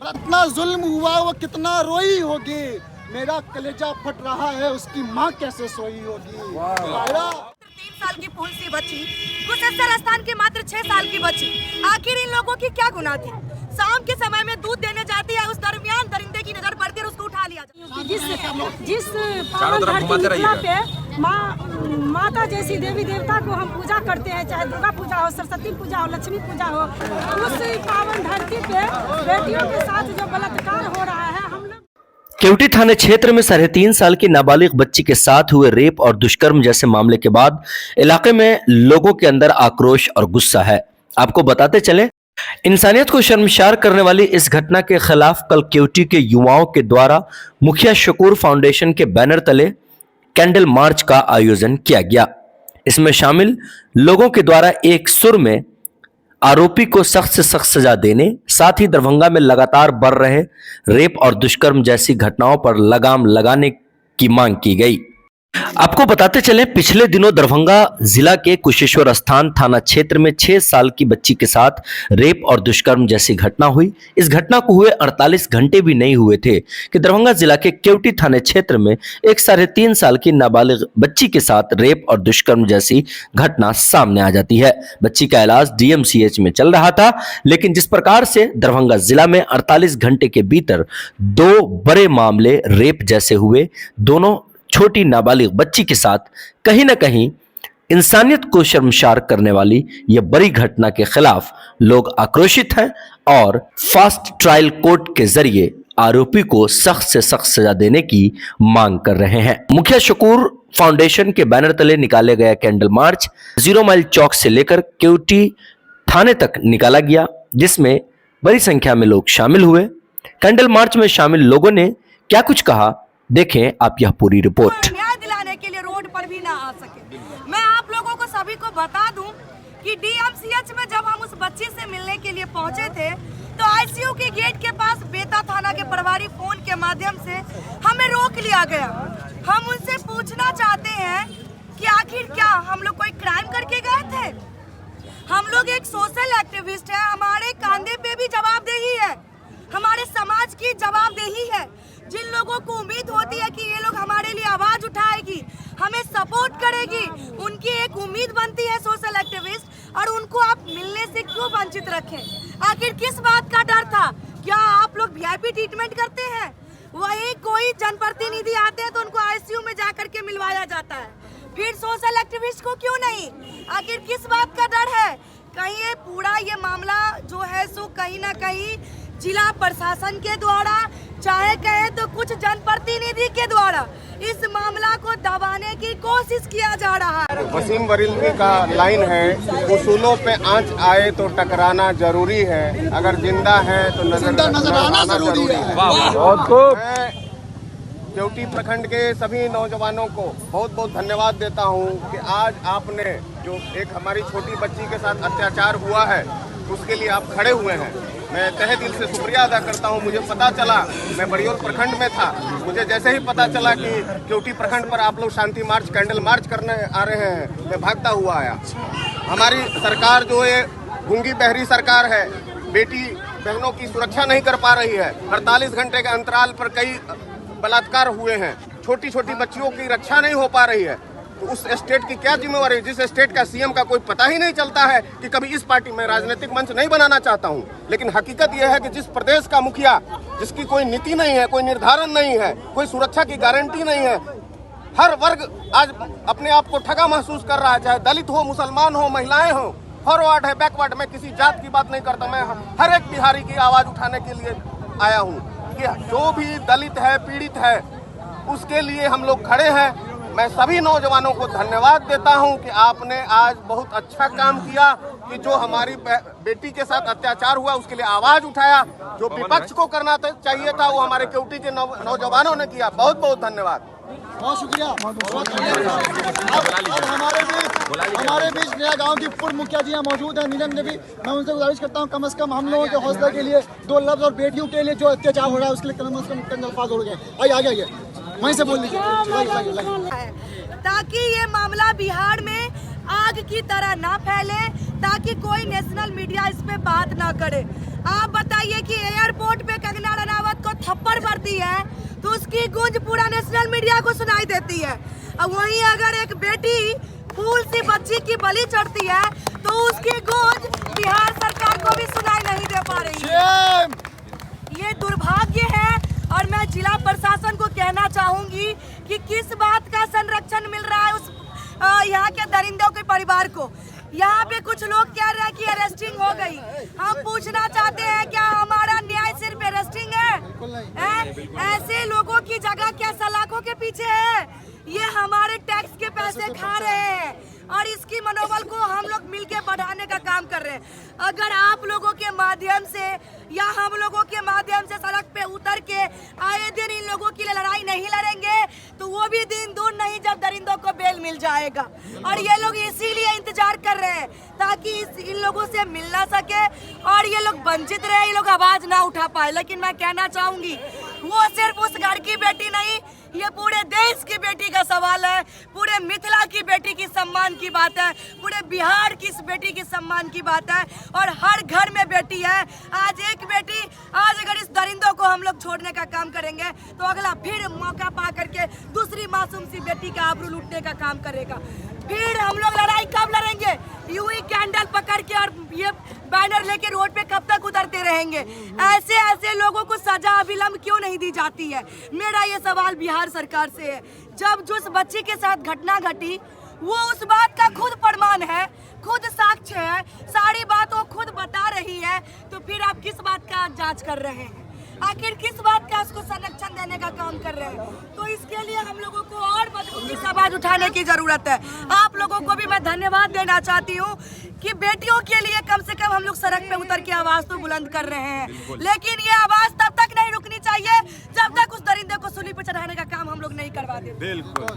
इतना जुल्म हुआ वो कितना रोई होगी, मेरा कलेजा फट रहा है, उसकी माँ कैसे सोई होगी। 3 साल की फूल सी बच्ची, कुशेश्वर स्थान की मात्र 6 साल की बच्ची, आखिर इन लोगों की क्या गुनाह थी। शाम के समय में दूध देने जाती है, उस दरमियान दरिंदे की नजर पड़ती है और उसको उठा लिया जाता है। जिस पावन धरती पे माता जैसी देवी देवता को हम पूजा करते हैं, चाहे दुर्गा पूजा हो, सरस्वती पूजा हो, लक्ष्मी पूजा हो, उस पावन धरती पे बेटियों के साथ जो बलात्कार हो रहा है, हम लोग केवटी थाने क्षेत्र में 3.5 साल की नाबालिग बच्ची के साथ हुए रेप और दुष्कर्म जैसे मामले के बाद इलाके में लोगों के अंदर आक्रोश और गुस्सा है। आपको बताते चले, इंसानियत को शर्मसार करने वाली इस घटना के खिलाफ कल केवटी के युवाओं के द्वारा मुखिया शकूर फाउंडेशन के बैनर तले कैंडल मार्च का आयोजन किया गया। इसमें शामिल लोगों के द्वारा एक सुर में आरोपी को सख्त से सख्त सजा देने, साथ ही दरभंगा में लगातार बढ़ रहे रेप और दुष्कर्म जैसी घटनाओं पर लगाम लगाने की मांग की गई। आपको बताते चले, पिछले दिनों दरभंगा जिला के कुशेश्वर स्थान थाना क्षेत्र में 6 साल की बच्ची के साथ रेप और दुष्कर्म जैसी घटना हुई। इस घटना को हुए 48 घंटे भी नहीं हुए थे कि दरभंगा जिला के केवटी थाने क्षेत्र में एक 3.5 साल की नाबालिग बच्ची के साथ रेप और दुष्कर्म जैसी घटना सामने आ जाती है। बच्ची का इलाज DMCH में चल रहा था, लेकिन जिस प्रकार से दरभंगा जिला में 48 घंटे के भीतर 2 बड़े मामले रेप जैसे हुए, दोनों छोटी नाबालिग बच्ची के साथ कहीं ना कहीं इंसानियत को शर्मसार करने वाली यह बड़ी घटना के खिलाफ लोग आक्रोशित हैं और फास्ट ट्रायल कोर्ट के जरिए आरोपी को सख्त से सख्त सजा देने की मांग कर रहे हैं। मुखिया शकूर फाउंडेशन के बैनर तले निकाले गया कैंडल मार्च 0 माइल चौक से लेकर केवटी थाने तक निकाला गया, जिसमें बड़ी संख्या में लोग शामिल हुए। कैंडल मार्च में शामिल लोगों ने क्या कुछ कहा, देखें आप यह पूरी रिपोर्ट। न्याय दिलाने के लिए रोड पर भी ना आ सके। मैं आप लोगों को सभी को बता दूं कि DMCH में जब हम उस बच्ची से मिलने के लिए पहुंचे थे, तो ICU के गेट के पास बेता थाना के प्रभारी फोन के माध्यम से हमें रोक लिया गया। हम उनसे पूछना चाहते हैं कि आखिर क्या हम लोग कोई क्राइम करके गए थे। हम लोग एक सोशल एक्टिविस्ट है, हमारे कंधे पे भी जवाबदेही है, हमारे समाज की जवाबदेही है। जिन लोगों को उम्मीद होती है कि ये लोग हमारे लिए आवाज उठाएगी, हमें सपोर्ट करेगी, उनकी एक उम्मीद बनती है सोशल एक्टिविस्ट, और उनको आप मिलने से क्यों वंचित रखें। आखिर किस बात का डर था। क्या आप लोग VIP ट्रीटमेंट करते हैं, वही कोई जनप्रतिनिधि आते हैं तो उनको ICU में जाकर के मिलवाया जाता है, फिर सोशल एक्टिविस्ट को क्यों नहीं। आखिर किस बात का डर है। कहीं ये पूरा ये मामला जो है सो कहीं ना कहीं जिला प्रशासन के द्वारा, चाहे कहे तो कुछ जनप्रतिनिधि के द्वारा इस मामला को दबाने की कोशिश किया जा रहा है। वसीम बरेलवी का लाइन है, उसूलों पे आंच आए तो टकराना जरूरी है, अगर जिंदा है तो नजर आना जरूरी है। बहुत खूब। मैं केवटी प्रखंड के सभी नौजवानों को बहुत बहुत धन्यवाद देता हूं कि आज आपने जो एक हमारी छोटी बच्ची के साथ अत्याचार हुआ है उसके लिए आप खड़े हुए हैं। मैं तहे दिल से शुक्रिया अदा करता हूं। मुझे पता चला, मैं बड़ियोल प्रखंड में था, मुझे जैसे ही पता चला कि केवटी प्रखंड पर आप लोग शांति मार्च, कैंडल मार्च करने आ रहे हैं, मैं भागता हुआ आया। हमारी सरकार जो ये गूंगी बहरी सरकार है, बेटी बहनों की सुरक्षा नहीं कर पा रही है। 48 घंटे के अंतराल पर कई बलात्कार हुए हैं, छोटी छोटी बच्चियों की रक्षा नहीं हो पा रही है। तो उस स्टेट की क्या जिम्मेवारी, जिस स्टेट का CM का कोई पता ही नहीं चलता है कि कभी इस पार्टी में राजनीतिक मंच नहीं बनाना चाहता हूं, लेकिन हकीकत यह है कि जिस प्रदेश का मुखिया, जिसकी कोई नीति नहीं है, कोई निर्धारण नहीं है, कोई सुरक्षा की गारंटी नहीं है, हर वर्ग आज अपने आप को ठगा महसूस कर रहा है, चाहे दलित हो, मुसलमान हो, महिलाएं हो, फॉरवर्ड है, बैकवर्ड। मैं किसी जात की बात नहीं करता, मैं हर एक बिहारी की आवाज उठाने के लिए आया हूँ कि जो भी दलित है, पीड़ित है, उसके लिए हम लोग खड़े हैं। मैं सभी नौजवानों को धन्यवाद देता हूं कि आपने आज बहुत अच्छा काम किया कि जो हमारी बेटी के साथ अत्याचार हुआ उसके लिए आवाज उठाया। जो विपक्ष को करना चाहिए था वो हमारे केवटी के नौजवानों ने किया। बहुत बहुत धन्यवाद। बहुत शुक्रिया। हमारे बीच नया गांव की पूर्व मुखिया जी यहाँ मौजूद है, नीलम देवी। मैं उनसे गुजारिश करता हूँ कम से कम हम लोगों के हौसले के लिए 2 लफ्ज और बेटियों के लिए जो अत्याचार हो रहा है उसके लिए कम से कम अल्फाज हो गए। आइए आगे आइए, वहीं से बोल लीजिए ताकि ये मामला बिहार में आग की तरह ना फैले, ताकि कोई नेशनल मीडिया इस पे बात ना करे। आप बताइए कि एयरपोर्ट पे कंगना रनावत को थप्पड़ पड़ती है तो उसकी गूंज पूरा नेशनल मीडिया को सुनाई देती है। अब वहीं अगर एक बेटी फूल सी बच्ची की बलि चढ़ती है तो उसकी गूंज बिहार सरकार को भी सुनाई नहीं दे पा रही है। ये दुर्भाग्य है और मैं जिला प्रशासन को कहना चाहूंगी कि किस बात का संरक्षण मिल रहा है उस यहाँ के दरिंदों के परिवार को। यहाँ पे कुछ लोग कह रहे हैं कि अरेस्टिंग हो गई। हम पूछना चाहते हैं क्या हमारा न्याय सिर्फ अरेस्टिंग है? ऐसे लोगों की जगह क्या सलाखों के पीछे है? ये हमारे टैक्स के पैसे खा रहे हैं और इसकी मनोबल को हम लोग मिलके बढ़ाने का काम कर रहे हैं। अगर आप लोगों के माध्यम से या हम लोगों के माध्यम से सड़क पे उतर के आए दिन इन लोगों के लिए लड़ाई नहीं लड़ेंगे तो वो भी दिन दूर नहीं जब दरिंदों को बेल मिल जाएगा। और ये लोग इसीलिए इंतजार कर रहे हैं ताकि इन लोगों से मिल ना सके और ये लोग वंचित रहे, ये लोग आवाज ना उठा पाए। लेकिन मैं कहना चाहूंगी वो सिर्फ उस घर की बेटी नहीं, ये पूरे देश की बेटी का सवाल है, पूरे मिथिला की बेटी की सम्मान की बात है, पूरे बिहार की इस बेटी की सम्मान की बात है और हर घर में बेटी है। आज एक बेटी, आज अगर इस दरिंदों को हम लोग छोड़ने का काम करेंगे तो अगला फिर मौका पा करके दूसरी मासूम सी बेटी का आबरू लूटने का काम करेगा। फिर हम लोग लड़ाई कब लड़ेंगे? यूं ही कैंडल पकड़ के और ये बैनर लेके रोड पे कब तक उतरते रहेंगे? ऐसे ऐसे लोगों को सजा अविलंब क्यों नहीं दी जाती है? मेरा ये सवाल बिहार सरकार से है। जब जिस बच्ची के साथ घटना घटी वो उस बात का खुद प्रमाण है, खुद साक्ष्य है, सारी बात वो खुद बता रही है, तो फिर आप किस बात का जांच कर रहे हैं? आखिर किस बात का उसको संरक्षण देने का काम कर रहे हैं? तो इसके लिए हम लोगों को और मजबूती से आवाज उठाने की जरूरत है। आप लोगों को भी मैं धन्यवाद देना चाहती हूँ कि बेटियों के लिए कम से कम हम लोग सड़क पे उतर के आवाज तो बुलंद कर रहे हैं, लेकिन ये आवाज तब तक नहीं रुकनी चाहिए जब तक उस दरिंदे को सूली पे चढ़ाने का काम हम लोग नहीं करवा देते। बिल्कुल।